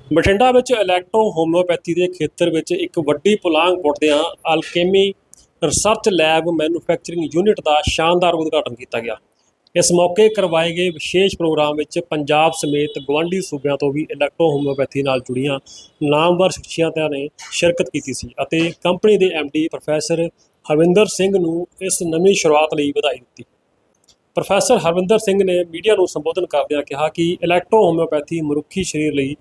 ਬਠਿੰਡਾ ਵਿੱਚ electro homeopathy ਦੇ ਖੇਤਰ ਵਿੱਚ ਇੱਕ ਵੱਡੀ ਪੁਲਾਂਘ ਪੁੱਟਦਿਆਂ ਅਲਕੇਮੀ ਰਿਸਰਚ ਲੈਬ ਮੈਨੂਫੈਕਚਰਿੰਗ ਯੂਨਿਟ ਦਾ ਸ਼ਾਨਦਾਰ ਉਦਘਾਟਨ ਕੀਤਾ ਗਿਆ। ਇਸ ਮੌਕੇ ਕਰਵਾਏ ਗਏ ਵਿਸ਼ੇਸ਼ ਪ੍ਰੋਗਰਾਮ ਵਿੱਚ ਪੰਜਾਬ ਸਮੇਤ ਗੁਆਂਢੀ ਸੂਬਿਆਂ ਤੋਂ ਵੀ ਇਲੈਕਟ੍ਰੋ ਹੋਮਿਓਪੈਥੀ ਨਾਲ ਜੁੜੀਆਂ ਨਾਮਵਰ ਸ਼ਖਸੀਅਤਾਂ ਨੇ ਸ਼ਿਰਕਤ ਕੀਤੀ ਸੀ ਅਤੇ ਕੰਪਨੀ ਦੇ MD ਪ੍ਰੋਫੈਸਰ ਹਰਵਿੰਦਰ ਸਿੰਘ ਨੂੰ ਇਸ ਨਵੀਂ ਸ਼ੁਰੂਆਤ ਲਈ ਵਧਾਈ ਦਿੱਤੀ। ਪ੍ਰੋਫੈਸਰ ਹਰਵਿੰਦਰ ਸਿੰਘ ਨੇ ਮੀਡੀਆ ਨੂੰ ਸੰਬੋਧਨ ਕਰਦਿਆਂ ਕਿਹਾ ਕਿ ਇਲੈਕਟ੍ਰੋ ਹੋਮਿਓਪੈਥੀ ਮਨੁੱਖੀ ਸਰੀਰ ਲਈ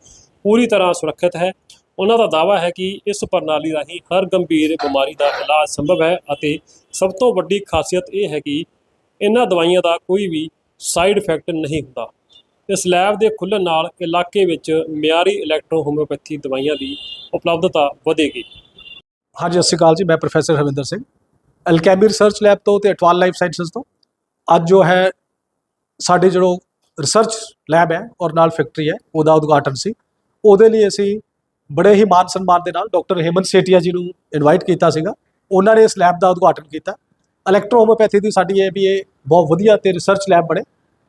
ਪੂਰੀ ਤਰ੍ਹਾਂ ਸੁਰੱਖਿਅਤ ਹੈ। ਉਹਨਾਂ ਦਾ ਦਾਅਵਾ ਹੈ ਕਿ ਇਸ ਪ੍ਰਣਾਲੀ ਰਾਹੀਂ ਹਰ ਗੰਭੀਰ ਬਿਮਾਰੀ ਦਾ ਇਲਾਜ ਸੰਭਵ ਹੈ ਅਤੇ ਸਭ ਤੋਂ ਵੱਡੀ ਖਾਸੀਅਤ ਇਹ ਹੈ ਕਿ ਇਹਨਾਂ ਦਵਾਈਆਂ ਦਾ ਕੋਈ ਵੀ ਸਾਈਡ ਇਫੈਕਟ ਨਹੀਂ ਹੁੰਦਾ। ਇਸ ਲੈਬ ਦੇ ਖੁੱਲ੍ਹਣ ਨਾਲ ਇਲਾਕੇ ਵਿੱਚ ਮਿਆਰੀ ਇਲੈਕਟ੍ਰੋ ਹੋਮਿਓਪੈਥੀ ਦਵਾਈਆਂ ਦੀ ਉਪਲਬਧਤਾ ਵਧੇਗੀ। हाँ जी, सत श्री अकाल जी। मैं professor Harvinder Singh alchemy research lab ਤੋਂ ਤੇ ਅਟਵਾਲ ਲਾਈਫ ਸਾਇੰਸਿਸ ਤੋਂ ਅੱਜ ਜੋ ਹੈ ਸਾਡੇ ਜੋ ਰਿਸਰਚ ਲੈਬ ਹੈ ਔਰ ਨਾਲ ਫੈਕਟਰੀ ਹੈ ਉਹਦਾ ਉਦਘਾਟਨ ਸੀ। ਉਹਦੇ ਲਈ ਅਸੀਂ ਬੜੇ ਹੀ ਮਾਨ ਸਨਮਾਨ ਦੇ ਨਾਲ ਡਾਕਟਰ ਹੇਮੰਤ ਸੇਠੀਆ ਜੀ ਨੂੰ ਇਨਵਾਈਟ ਕੀਤਾ ਸੀਗਾ। ਉਹਨਾਂ ਨੇ ਇਸ ਲੈਬ ਦਾ ਉਦਘਾਟਨ ਕੀਤਾ। ਇਲੈਕਟ੍ਰੋ ਹੋਮਿਓਪੈਥੀ ਦੀ ਸਾਡੀ ਇਹ ਵੀ ਇਹ ਬਹੁਤ ਵਧੀਆ ਤੇ ਰਿਸਰਚ ਲੈਬ ਬਣੇ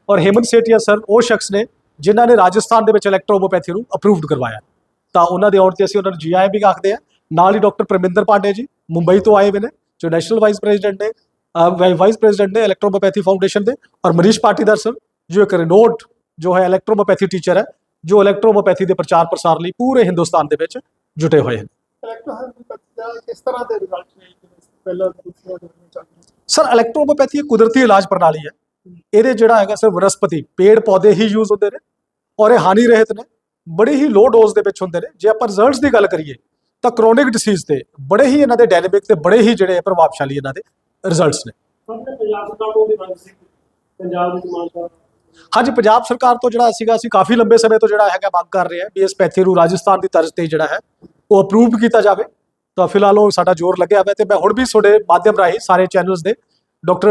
ਔਰ ਹੇਮੰਤ ਸੇਠੀਆ ਸਰ ਉਹ ਸ਼ਖਸ ਨੇ ਜਿਨ੍ਹਾਂ ਨੇ ਰਾਜਸਥਾਨ ਦੇ ਵਿੱਚ ਇਲੈਕਟ੍ਰੋ ਹੋਮਿਓਪੈਥੀ ਨੂੰ ਅਪਰੂਵਡ ਕਰਵਾਇਆ। ਤਾਂ ਉਹਨਾਂ ਦੇ ਆਉਣ ਤੇ ਅਸੀਂ ਉਹਨਾਂ ਨੂੰ GI ਵੀ ਆਖਦੇ ਆ। ਨਾਲ ਹੀ ਡਾਕਟਰ ਪ੍ਰਮਿੰਦਰ ਪਾਂਡੇ ਜੀ ਮੁੰਬਈ ਤੋਂ ਆਏ ਹੋਏ ਨੇ जो नेशनल वाइस प्रेसिडेंट ने इलेक्ट्रोमोपैथी फाउंडेशन दे और मनीष पाटीदार सर जो एक रिनोड जो है इलेक्ट्रोमोपैथी टीचर है जो इलेक्ट्रोमोपैथी के प्रचार प्रसार लिए पूरे हिंदुस्तान के विच जुटे हुए हैं। सर इलेक्ट्रोमोपैथी एक कुदरती इलाज प्रणाली है। ये जोड़ा है सर वनस्पति पेड़ पौधे ही यूज होते हैं और ये हानि रहित ने बड़ी ही लो डोज के होंगे ने। जे आप रिजल्ट्स की गल करिए ਤਾਂ ਕ੍ਰੋਨਿਕ ਡਿਸੀਜ਼ ਤੇ ਬੜੇ ਹੀ ਇਹਨਾਂ ਦੇ ਡਾਇਨਾਮਿਕ ਤੇ ਬੜੇ ਹੀ ਜਿਹੜੇ ਪ੍ਰਭਾਵਸ਼ਾਲੀ ਇਹਨਾਂ ਦੇ ਰਿਜ਼ਲਟਸ ਨੇ। ਹਾਂਜੀ, ਪੰਜਾਬ ਸਰਕਾਰ ਤੋਂ ਜਿਹੜਾ ਸੀਗਾ ਅਸੀਂ ਕਾਫੀ ਲੰਬੇ ਸਮੇਂ ਤੋਂ ਜਿਹੜਾ ਹੈਗਾ ਮੰਗ ਕਰ ਰਹੇ ਹਾਂ ਵੀ ਇਸ ਪੈਥੀ ਨੂੰ ਰਾਜਸਥਾਨ ਦੀ ਤਰਜ਼ ਤੇ ਜਿਹੜਾ ਹੈ ਉਹ ਅਪਰੂਵਡ ਕੀਤਾ ਜਾਵੇ। ਤਾਂ ਫਿਲਹਾਲ ਉਹ ਸਾਡਾ ਜ਼ੋਰ ਲੱਗਿਆ ਹੋਇਆ ਤੇ ਮੈਂ ਹੁਣ ਵੀ ਤੁਹਾਡੇ ਮਾਧਿਅਮ ਰਾਹੀਂ ਸਾਰੇ ਚੈਨਲਸ ਦੇ ਡਾਕਟਰ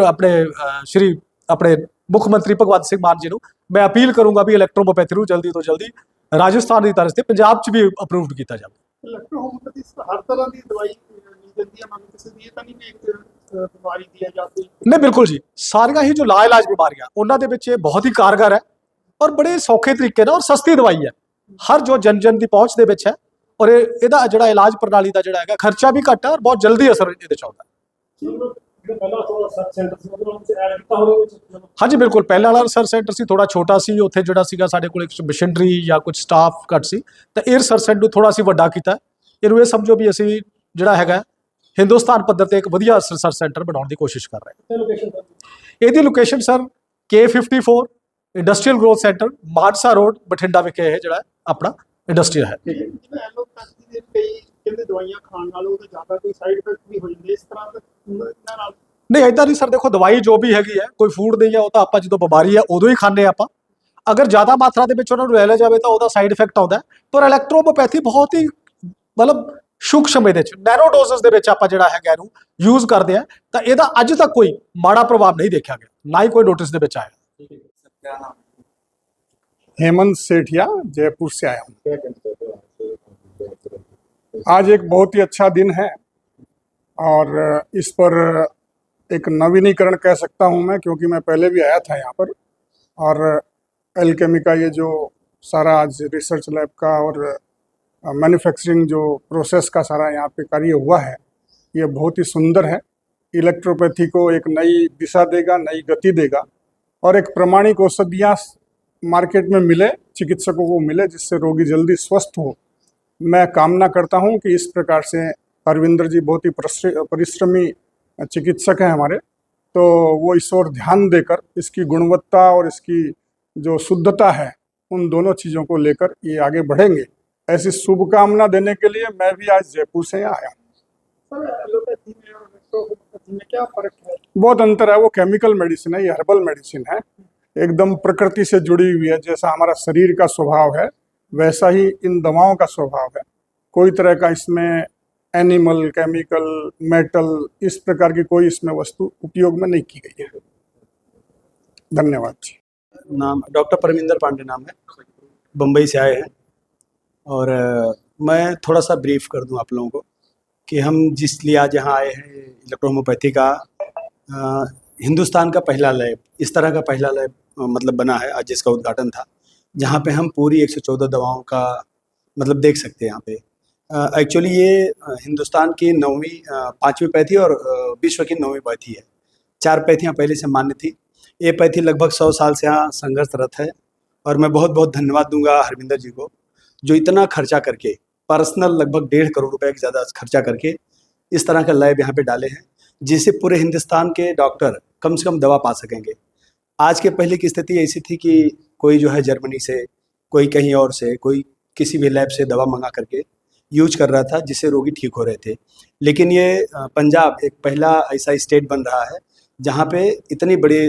ਆਪਣੇ ਮੁੱਖ ਮੰਤਰੀ ਭਗਵੰਤ ਸਿੰਘ ਮਾਨ ਜੀ ਨੂੰ ਮੈਂ ਅਪੀਲ ਕਰੂੰਗਾ ਵੀ ਇਲੈਕਟ੍ਰੋਮੋਪੈਥੀ ਨੂੰ ਜਲਦੀ ਤੋਂ ਜਲਦੀ ਰਾਜਸਥਾਨ ਦੀ ਤਰਜ਼ ਤੇ ਪੰਜਾਬ 'ਚ ਵੀ ਅਪਰੂਵਡ ਕੀਤਾ ਜਾਵੇ। ਇਲੈਕਟ੍ਰੋ ਹੋਮਿਓਪੈਥੀ ਹਰ ਤਰ੍ਹਾਂ ਦੀ ਦਵਾਈ ਨਹੀਂ ਦਿੰਦੀ ਹੈ, ਮੈਨੂੰ ਕਿਸੇ ਦੀ ਇਹ ਤਾਂ ਨਹੀਂ ਵੀ ਇੱਕ ਬਿਮਾਰੀ ਦੀ ਹੈ ਜਾਂ ਕੋਈ ਨਹੀਂ, ਬਿਲਕੁਲ ਜੀ। ਸਾਰੀਆਂ ਹੀ ਜੋ ਲਾਇਲਾਜ ਬਿਮਾਰੀਆਂ ਉਹਨਾਂ ਦੇ ਵਿੱਚ ਇਹ ਬਹੁਤ ਹੀ ਕਾਰਗਰ ਹੈ ਔਰ ਬੜੇ ਸੌਖੇ ਤਰੀਕੇ ਨਾਲ ਔਰ ਸਸਤੀ ਦਵਾਈ ਹੈ। ਹਰ ਜੋ ਜਨ ਦੀ ਪਹੁੰਚ ਦੇ ਵਿੱਚ ਹੈ ਔਰ ਇਹਦਾ ਜਿਹੜਾ ਇਲਾਜ ਪ੍ਰਣਾਲੀ ਦਾ ਜਿਹੜਾ ਹੈਗਾ ਖਰਚਾ ਵੀ ਘੱਟ ਹੈ ਔਰ ਬਹੁਤ ਜਲਦੀ ਅਸਰ ਇਹਦੇ 'ਚ ਆਉਂਦਾ ਹੈ। ਹਾਂਜੀ ਬਿਲਕੁਲ, ਪਹਿਲਾਂ ਵਾਲਾ ਰਿਸਰਚ ਸੈਂਟਰ ਸੀ ਥੋੜਾ ਛੋਟਾ ਸੀ। ਉੱਥੇ ਜਿਹੜਾ ਸੀਗਾ ਸਾਡੇ ਕੋਲ ਇੱਕ ਮਸ਼ੀਨਰੀ ਜਾਂ ਕੁਝ ਸਟਾਫ ਘੱਟ ਸੀ ਤਾਂ ਇਹ ਰਿਸਰਚ ਸੈਂਟਰ ਨੂੰ ਥੋੜਾ ਅਸੀਂ ਵੱਡਾ ਕੀਤਾ। ਇਹਨੂੰ ਇਹ ਸਮਝੋ ਵੀ ਅਸੀਂ ਜਿਹੜਾ ਹੈਗਾ ਹਿੰਦੁਸਤਾਨ ਪੱਧਰ ਤੇ ਇੱਕ ਵਧੀਆ ਰਿਸਰਚ ਸੈਂਟਰ ਬਣਾਉਣ ਦੀ ਕੋਸ਼ਿਸ਼ ਕਰ ਰਹੇ ਹਾਂ। ਇਹਦੀ location sir K54 industrial growth centre Mansa road Bathinda ਵਿਖੇ ਇਹ ਜਿਹੜਾ ਆਪਣਾ ਇੰਡਸਟਰੀ ਹੈ। ਕਹਿੰਦੇ ਦਵਾਈਆਂ ਖਾਣ ਨਾਲ ਉਹਦੇ ਜ਼ਿਆਦਾ ਕੋਈ ਸਾਈਡ ਇਫੈਕਟ ਵੀ ਹੋ ਜਾਂਦੇ ਇਸ ਤਰ੍ਹਾਂ ਦਾ ਨਾਲ ਨਹੀਂ, ਇੱਦਾਂ ਨਹੀਂ ਸਰ। ਦੇਖੋ ਦਵਾਈ ਜੋ ਵੀ ਹੈਗੀ ਹੈ ਕੋਈ ਫੂਡ ਨਹੀਂ ਹੈ, ਉਹ ਤਾਂ ਆਪਾਂ ਜਦੋਂ ਬਿਮਾਰੀ ਹੈ ਉਦੋਂ ਹੀ ਖਾਂਦੇ ਆਪਾਂ। ਅਗਰ ਜ਼ਿਆਦਾ ਮਾਤਰਾ ਦੇ ਵਿੱਚ ਉਹਨਾਂ ਨੂੰ ਲੈ ਲਿਆ ਜਾਵੇ ਤਾਂ ਉਹਦਾ ਸਾਈਡ ਇਫੈਕਟ ਆਉਂਦਾ। ਪਰ ਇਲੈਕਟ੍ਰੋਮੋਪੈਥੀ ਬਹੁਤ ਹੀ ਮਤਲਬ ਸੂਖਮ ਇਹਦੇ 'ਚ ਨੈਰੋ ਡੋਜ਼ਸ ਦੇ ਵਿੱਚ ਆਪਾਂ ਜਿਹੜਾ ਹੈਗਾ ਇਹਨੂੰ ਯੂਜ਼ ਕਰਦੇ ਆ ਤਾਂ ਇਹਦਾ ਅੱਜ ਤੱਕ ਕੋਈ ਮਾੜਾ ਪ੍ਰਭਾਵ ਨਹੀਂ ਦੇਖਿਆ ਗਿਆ, ਨਾ ਹੀ ਕੋਈ ਨੋਟਿਸ ਦੇ ਵਿੱਚ ਆਇਆ। हेमंत सेठिया जयपुर से आया हूँ। आज एक बहुत ही अच्छा दिन है और इस पर एक नवीनीकरण कह सकता हूँ मैं, क्योंकि मैं पहले भी आया था यहाँ पर। और एल्केमी का ये जो सारा आज रिसर्च लैब का और मैन्युफैक्चरिंग जो प्रोसेस का सारा यहाँ पे कार्य हुआ है ये बहुत ही सुंदर है। इलेक्ट्रोपैथी को एक नई दिशा देगा, नई गति देगा और एक प्रमाणिक औषधियाँ मार्केट में मिले, चिकित्सकों को मिले, जिससे रोगी जल्दी स्वस्थ हो। मैं कामना करता हूं कि इस प्रकार से हरविंदर जी बहुत ही परिश्रमी चिकित्सक हैं हमारे, तो वो इस ओर ध्यान देकर इसकी गुणवत्ता और इसकी जो शुद्धता है उन दोनों चीज़ों को लेकर ये आगे बढ़ेंगे। ऐसी शुभकामना देने के लिए मैं भी आज जयपुर से आया हूँ। एलोपैथी में और इलेक्ट्रोपैथी में क्या फर्क है? बहुत अंतर है। वो केमिकल मेडिसिन है, ये हर्बल मेडिसिन है, एकदम प्रकृति से जुड़ी हुई है। जैसा हमारा शरीर का स्वभाव है वैसा ही इन दवाओं का स्वभाव है। कोई तरह का इसमें एनिमल, केमिकल, मेटल इस प्रकार की कोई इसमें वस्तु उपयोग में नहीं की गई है। धन्यवाद जी। नाम डॉक्टर परमिंदर पांडे नाम है, बम्बई से आए हैं। और मैं थोड़ा सा ब्रीफ कर दूं आप लोगों को कि हम जिस लिए आज यहाँ आए हैं इलेक्ट्रो होम्योपैथी का हिंदुस्तान का पहला लैब, इस तरह का पहला लैब मतलब बना है आज जिसका उद्घाटन था, जहाँ पे हम पूरी 114 दवाओं का मतलब देख सकते हैं यहाँ पे। एक्चुअली ये हिंदुस्तान की 9वीं 5वीं पैथी और विश्व की 9वीं पैथी है। 4 पैथियाँ पहले से मान्य थी। ये पैथी लगभग 100 साल से यहाँ संघर्षरत है और मैं बहुत बहुत धन्यवाद दूंगा हरविंदर जी को, जो इतना खर्चा करके, पर्सनल लगभग 1.5 करोड़ रुपए की ज़्यादा खर्चा करके इस तरह का लैब यहाँ पे डाले हैं, जिससे पूरे हिंदुस्तान के डॉक्टर कम से कम दवा पा सकेंगे। आज के पहले की स्थिति ऐसी थी कि कोई जो है जर्मनी से, कोई कहीं और से, कोई किसी भी लैब से दवा मंगा करके यूज कर रहा था, जिससे रोगी ठीक हो रहे थे। लेकिन ये पंजाब एक पहला ऐसा स्टेट बन रहा है जहाँ पे इतनी बड़ी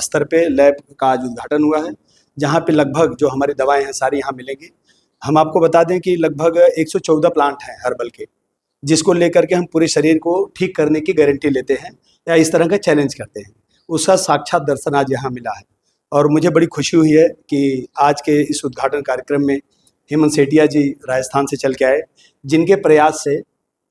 स्तर पे लैब का आज उद्घाटन हुआ है, जहाँ पे लगभग जो हमारी दवाएं हैं सारी यहाँ मिलेंगी। हम आपको बता दें कि लगभग 114 प्लांट हैं हर्बल के, जिसको लेकर के हम पूरे शरीर को ठीक करने की गारंटी लेते हैं या इस तरह का चैलेंज करते हैं। उसका साक्षात दर्शन आज यहाँ मिला है और मुझे बड़ी खुशी हुई है कि आज के इस उद्घाटन कार्यक्रम में हेमंत सेठिया जी राजस्थान से चल के आए, जिनके प्रयास से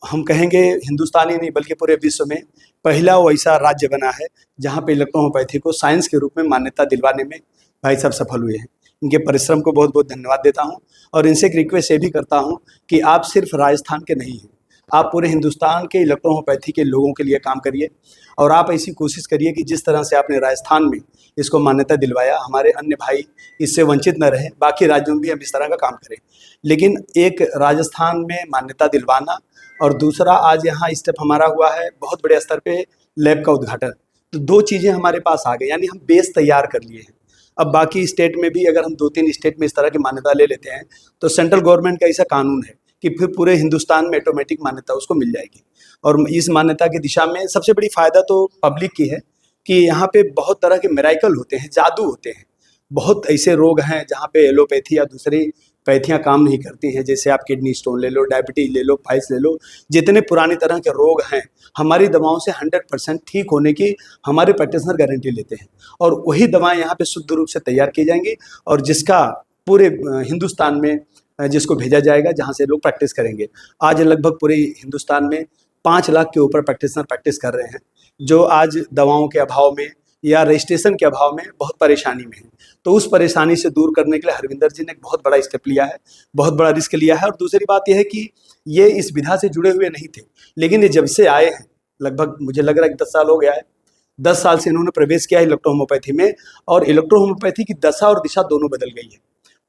हम कहेंगे हिंदुस्तान ही नहीं बल्कि पूरे विश्व में पहला वो ऐसा राज्य बना है जहाँ पे इलेक्ट्रोहोम्योपैथी को साइंस के रूप में मान्यता दिलवाने में भाई साहब सफल हुए हैं। इनके परिश्रम को बहुत बहुत धन्यवाद देता हूँ और इनसे एक रिक्वेस्ट ये भी करता हूँ कि आप सिर्फ राजस्थान के नहीं हैं, आप पूरे हिंदुस्तान के इलेक्ट्रोहोम्योपैथी के लोगों के लिए काम करिए और आप ऐसी कोशिश करिए कि जिस तरह से आपने राजस्थान में इसको मान्यता दिलवाया, हमारे अन्य भाई इससे वंचित न रहें, बाकी राज्यों में भी हम इस तरह का काम करें। लेकिन एक राजस्थान में मान्यता दिलवाना और दूसरा आज यहाँ स्टेप हमारा हुआ है बहुत बड़े स्तर पे लैब का उद्घाटन, तो 2 चीज़ें हमारे पास आ गई, यानी हम बेस तैयार कर लिए हैं। अब बाकी स्टेट में भी अगर हम 2-3 स्टेट में इस तरह की मान्यता ले लेते हैं तो सेंट्रल गवर्नमेंट का ऐसा कानून है कि फिर पूरे हिंदुस्तान में ऑटोमेटिक मान्यता उसको मिल जाएगी। और इस मान्यता की दिशा में सबसे बड़ी फ़ायदा तो पब्लिक की है कि यहाँ पे बहुत तरह के मिरेकल होते हैं, जादू होते हैं। बहुत ऐसे रोग हैं जहाँ पे एलोपैथी या दूसरी पैथियाँ काम नहीं करती हैं, जैसे आप किडनी स्टोन ले लो, डायबिटीज ले लो, पाइल्स ले लो, जितने पुरानी तरह के रोग हैं हमारी दवाओं से 100% ठीक होने की हमारे प्रैक्टिशनर गारंटी लेते हैं और वही दवाएं यहाँ पे शुद्ध रूप से तैयार की जाएंगी और जिसका पूरे हिंदुस्तान में जिसको भेजा जाएगा जहाँ से लोग प्रैक्टिस करेंगे। आज लगभग पूरे हिंदुस्तान में 5 लाख के ऊपर प्रैक्टिशनर प्रैक्टिस कर रहे हैं, जो आज दवाओं के अभाव में या रजिस्ट्रेशन के अभाव में बहुत परेशानी में है। तो उस परेशानी से दूर करने के लिए हरविंदर जी ने एक बहुत बड़ा स्टेप लिया है, बहुत बड़ा रिस्क लिया है। और दूसरी बात यह है कि ये इस विधा से जुड़े हुए नहीं थे, लेकिन ये जब से आए हैं, लगभग मुझे लग रहा है कि 10 साल हो गया है, 10 साल से इन्होंने प्रवेश किया है इलेक्ट्रोहोम्योपैथी में और इलेक्ट्रोहोम्योपैथी की दशा और दिशा दोनों बदल गई है।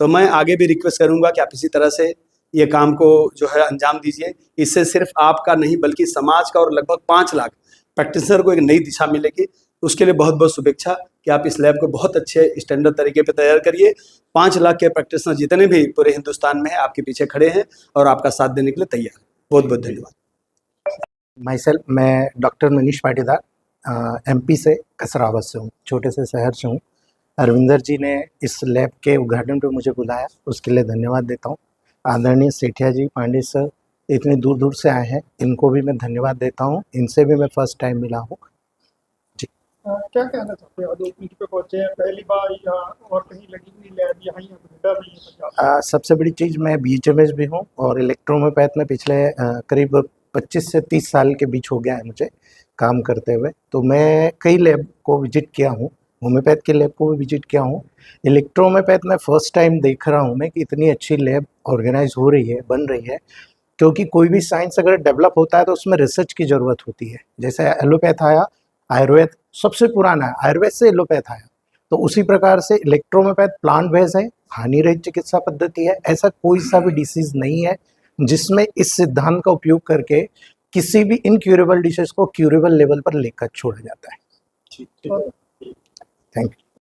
तो मैं आगे भी रिक्वेस्ट करूंगा कि आप इसी तरह से ये काम को जो है अंजाम दीजिए। इससे सिर्फ आपका नहीं बल्कि समाज का और लगभग 5 लाख प्रैक्टिशनर को एक नई दिशा मिलेगी। उसके लिए बहुत बहुत शुभेच्छा कि आप इस लैब को बहुत अच्छे स्टैंडर्ड तरीके पे तैयार करिए। 5 लाख के प्रैक्टिशनर जितने भी पूरे हिंदुस्तान में हैं आपके पीछे खड़े हैं और आपका साथ देने के लिए तैयार हैं। बहुत बहुत धन्यवाद। माइसेल्फ मैं डॉक्टर मनीष पाटीदार एमपी से कसरावत से हूँ, छोटे से शहर से हूँ। अरविंदर जी ने इस लैब के उद्घाटन पे मुझे बुलाया, उसके लिए धन्यवाद देता हूँ। आदरणीय सेठिया जी, पांडे सर इतनी दूर दूर से आए हैं, इनको भी मैं धन्यवाद देता हूँ। इनसे भी मैं फर्स्ट टाइम मिला हूँ। क्या कहना चाहते हैं? 2 मीट पे पहुंचे हैं, पहली बार यहाँ और कहीं लगी हुई लैब यहाँ नोएडा में है पंजाब। सबसे बड़ी चीज़, मैं बीएचएमएस भी हूँ और इलेक्ट्रोहोम्योपैथ में पिछले करीब 25 से 30 साल के बीच हो गया है मुझे काम करते हुए। तो मैं कई लैब को विजिट किया हूँ, होम्योपैथ के लैब को भी विजिट किया हूँ। इलेक्ट्रोहोम्योपैथ में फ़र्स्ट टाइम देख रहा हूँ मैं कि इतनी अच्छी लैब ऑर्गेनाइज हो रही है, बन रही है। क्योंकि कोई भी साइंस अगर डेवलप होता है तो उसमें रिसर्च की ज़रूरत होती है। जैसे एलोपैथ आया, आयुर्वेद सबसे पुराना है, आयुर्वेद से एलोपैथ आया, तो उसी प्रकार से इलेक्ट्रोहोम्योपैथ प्लांट बेस्ड है, हानि रहित चिकित्सा पद्धति है। ऐसा कोई सा भी डिसीज नहीं है जिसमें इस सिद्धांत का उपयोग करके किसी भी इनक्यूरेबल डिसीज को क्यूरेबल लेवल पर लेकर छोड़ा जाता है। ठीक है। Thank you.